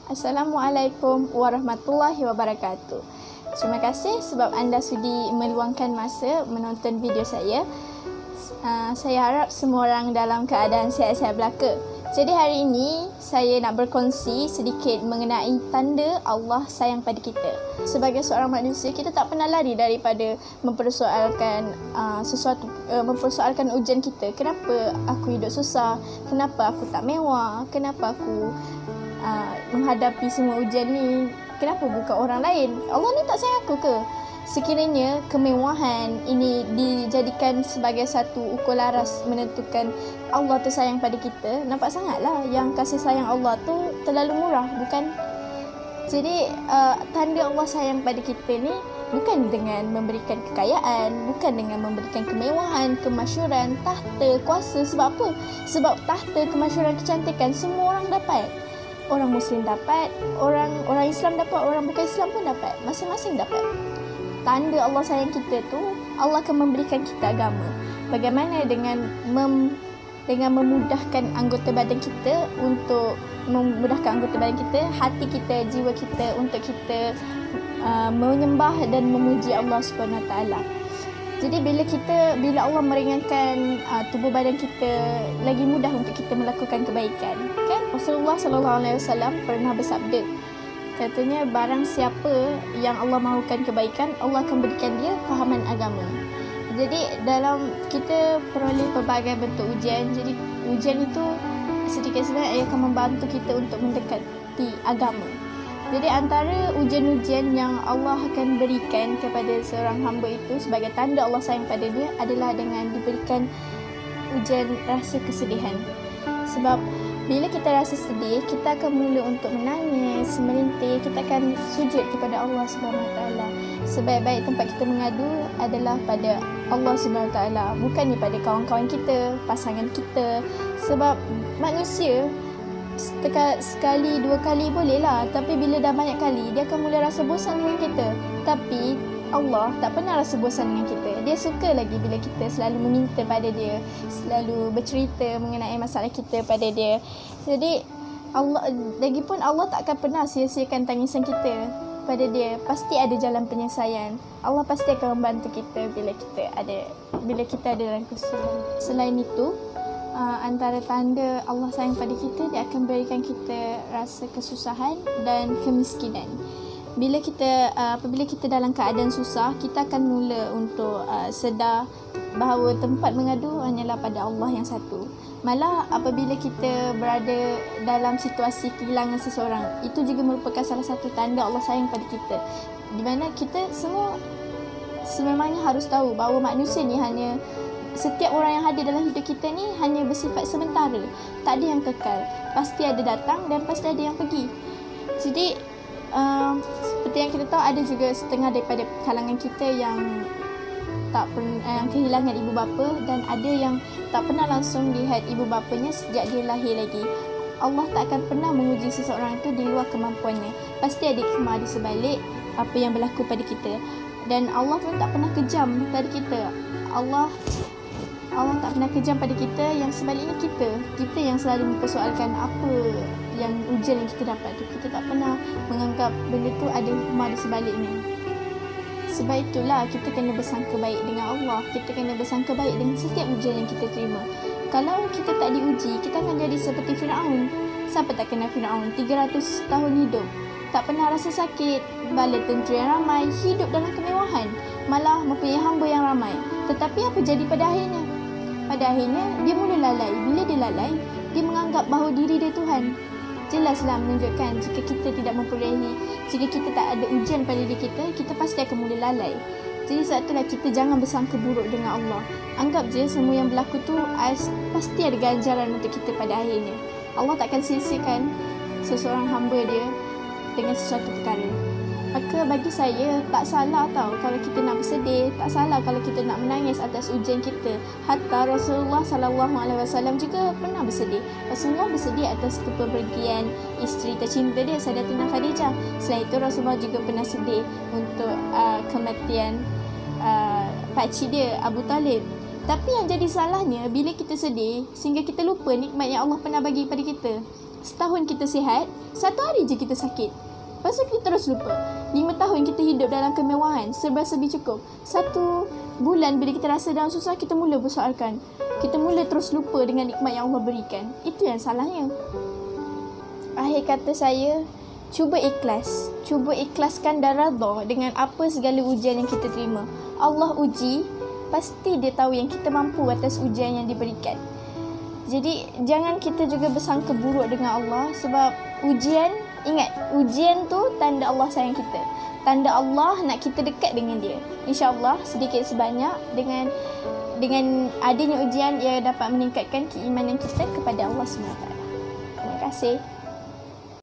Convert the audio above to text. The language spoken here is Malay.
Assalamualaikum warahmatullahi wabarakatuh. Terima kasih sebab anda sudi meluangkan masa menonton video saya. Saya harap semua orang dalam keadaan sihat-sihat belaka. Jadi hari ini saya nak berkongsi sedikit mengenai tanda Allah sayang pada kita. Sebagai seorang manusia, kita tak pernah lari daripada mempersoalkan mempersoalkan ujian kita. Kenapa aku hidup susah? Kenapa aku tak mewah? Kenapa aku menghadapi semua ujian ni? Kenapa bukan orang lain? Allah ni tak sayang aku ke? Sekiranya kemewahan ini dijadikan sebagai satu ukur laras menentukan Allah tu sayang pada kita, nampak sangatlah yang kasih sayang Allah tu terlalu murah, bukan? Jadi tanda Allah sayang pada kita ni bukan dengan memberikan kekayaan, bukan dengan memberikan kemewahan, kemasyhuran, tahta, kuasa. Sebab apa? Sebab tahta, kemasyhuran, kecantikan semua orang dapat. Orang Muslim dapat, orang Islam dapat, orang bukan Islam pun dapat. Masing-masing dapat. Tanda Allah sayang kita tu, Allah akan memberikan kita agama. Bagaimana dengan memudahkan anggota badan kita, untuk memudahkan anggota badan kita, hati kita, jiwa kita, untuk kita menyembah dan memuji Allah Subhanahu Wa Taala. Jadi bila Allah meringankan tubuh badan kita, lagi mudah untuk kita melakukan kebaikan. Kan? Rasulullah SAW pernah bersabda, katanya barang siapa yang Allah mahukan kebaikan, Allah akan berikan dia fahaman agama. Jadi dalam kita peroleh pelbagai bentuk ujian, jadi ujian itu sedikit sebanyak akan membantu kita untuk mendekati agama. Jadi antara ujian-ujian yang Allah akan berikan kepada seorang hamba itu sebagai tanda Allah sayang pada dia adalah dengan diberikan ujian rasa kesedihan. Sebab bila kita rasa sedih, kita akan mula untuk menangis, merintih, kita akan sujud kepada Allah Subhanahu Wa Taala. Sebaik-baik tempat kita mengadu adalah pada Allah Subhanahu Wa Taala, bukan pada kawan-kawan kita, pasangan kita. Sebab manusia sekali, dua kali bolehlah, tapi bila dah banyak kali, dia akan mula rasa bosan dengan kita. Tapi Allah tak pernah rasa bosan dengan kita. Dia suka lagi bila kita selalu meminta pada dia, selalu bercerita mengenai masalah kita pada dia. Jadi lagipun Allah tak akan pernah sia-siakan tangisan kita pada dia. Pasti ada jalan penyelesaian. Allah pasti akan membantu kita bila kita ada dalam kesusahan. Selain itu, antara tanda Allah sayang pada kita, dia akan berikan kita rasa kesusahan dan kemiskinan. Apabila kita dalam keadaan susah, kita akan mula untuk sedar bahawa tempat mengadu hanyalah pada Allah yang satu. Malah apabila kita berada dalam situasi kehilangan seseorang, itu juga merupakan salah satu tanda Allah sayang pada kita. Di mana kita semua sememangnya harus tahu bahawa manusia ni setiap orang yang hadir dalam hidup kita ni hanya bersifat sementara. Tak ada yang kekal. Pasti ada datang dan pasti ada yang pergi. Jadi seperti yang kita tahu, ada juga setengah daripada kalangan kita yang kehilangan ibu bapa, dan ada yang tak pernah langsung lihat ibu bapanya sejak dia lahir lagi. Allah tak akan pernah menguji seseorang itu di luar kemampuannya. Pasti ada hikmah di sebalik apa yang berlaku pada kita. Dan Allah pun tak pernah kejam pada kita. Allah tak pernah kejam pada kita. Yang sebaliknya kita yang selalu mempersoalkan apa yang ujian yang kita dapat tu. Kita tak pernah menganggap benda tu ada hikmah di sebaliknya. Sebab itulah kita kena bersangka baik dengan Allah. Kita kena bersangka baik dengan setiap ujian yang kita terima. Kalau kita tak diuji, kita akan jadi seperti Firaun. Siapa tak kenal Firaun? 300 tahun hidup, tak pernah rasa sakit, bala tentera yang ramai, hidup dalam kemewahan, malah mempunyai hamba yang ramai. Tetapi apa jadi pada akhirnya? Pada akhirnya, dia mula lalai. Bila dia lalai, dia menganggap bahawa diri dia Tuhan. Jelaslah menunjukkan jika kita tidak memperolehi, jika kita tak ada ujian pada diri kita, kita pasti akan mula lalai. Jadi sebab itulah kita jangan bersangka buruk dengan Allah. Anggap je semua yang berlaku tu pasti ada ganjaran untuk kita pada akhirnya. Allah takkan sia-siakan seseorang hamba dia dengan sesuatu perkara. Maka bagi saya, tak salah tau kalau kita nak bersedih, tak salah kalau kita nak menangis atas ujian kita. Hatta Rasulullah SAW juga pernah bersedih. Rasulullah bersedih atas kepergian isteri tercinta dia, Sayyidatina Khadijah. Selain itu, Rasulullah juga pernah sedih untuk kematian pakcik dia, Abu Talib. Tapi yang jadi salahnya, bila kita sedih sehingga kita lupa nikmat yang Allah pernah bagi pada kita. setahun kita sihat, 1 hari je kita sakit. Lepas tu kita terus lupa. 5 tahun kita hidup dalam kemewahan, serba-serbi cukup. 1 bulan bila kita rasa dalam susah, kita mula bersoalkan. Kita mula terus lupa dengan nikmat yang Allah berikan. Itu yang salahnya. Akhir kata saya, cuba ikhlas. Cuba ikhlaskan dan redha dengan apa segala ujian yang kita terima. Allah uji, pasti dia tahu yang kita mampu atas ujian yang diberikan. Jadi jangan kita juga bersangka buruk dengan Allah, sebab ujian, ingat, ujian tu tanda Allah sayang kita. Tanda Allah nak kita dekat dengan dia. InsyaAllah sedikit sebanyak dengan adanya ujian, ia dapat meningkatkan keimanan kita kepada Allah SWT. Terima kasih.